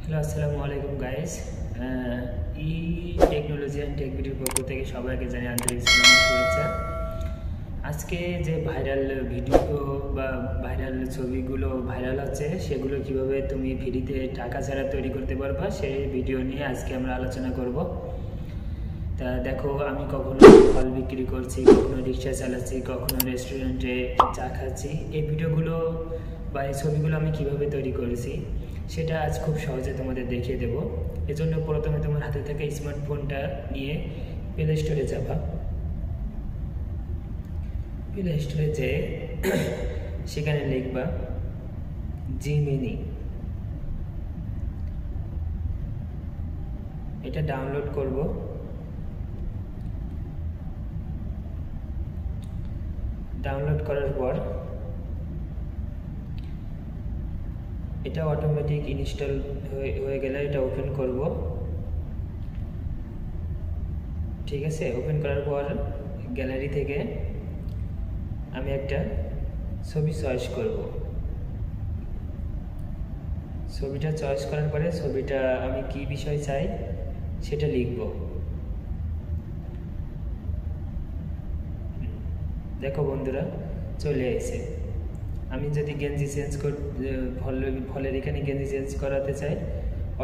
Hello, আসসালামু আলাইকুম guys. E technology and tech ভিডিওর পক্ষ থেকে সবাইকে জানাই আন্তরিক সালাম ও শুভেচ্ছা। আজকে যে ভাইরাল ভিডিও বা ভাইরাল ছবিগুলো ভাইরাল হচ্ছে, সেগুলো কিভাবে তুমি ফ্রিতে টাকা ছাড়া তৈরি করতে পারবা সেই ভিডিও নিয়ে আজকে আমরা আলোচনা করব। তা দেখো, আমি কখনো ফল বিক্রি করছি, কখনো রিক্সা চালাচ্ছি, কখনো রেস্টুরেন্টে চা খাচ্ছি। এই ভিডিওগুলো বা এই ছবিগুলো আমি কিভাবে তৈরি করেছি সেটা আজ খুব সহজে তোমাদের দেখিয়ে দেব। এজন্য প্রথমে তোমার হাতে থাকা স্মার্টফোনটা নিয়ে প্লে স্টোরে যাবা। প্লে স্টোরে যেয়ে সেখানে লিখবা জিমিনি। এটা ডাউনলোড করব। ডাউনলোড করার পর এটা অটোমেটিক ইনস্টল হয়ে গেলে এটা ওপেন করব। ঠিক আছে, ওপেন করার পর গ্যালারি থেকে আমি একটা ছবি চয়েস করব। ছবিটা চয়েস করার পরে ছবিটা আমি কি বিষয় চাই সেটা লিখব। দেখো বন্ধুরা, চলে এসেছে। আমি যদি গেঞ্জি চেঞ্জ ফলের এখানে গেঞ্জি চেঞ্জ করাতে চাই,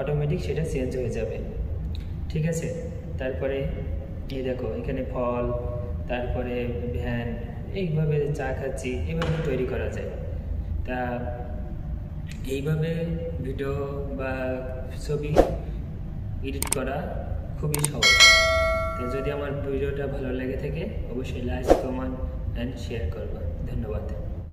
অটোমেটিক সেটা চেঞ্জ হয়ে যাবে। ঠিক আছে, তারপরে এই দেখো এখানে ফল, তারপরে ভ্যান, এইভাবে চা খাচ্ছি, এইভাবে তৈরি করা যায়। তা এইভাবে ভিডিও বা ছবি এডিট করা খুবই সহজ। তো যদি আমার ভিডিওটা ভালো লেগে থাকে অবশ্যই লাইক, কমেন্ট অ্যান্ড শেয়ার করবা। ধন্যবাদ।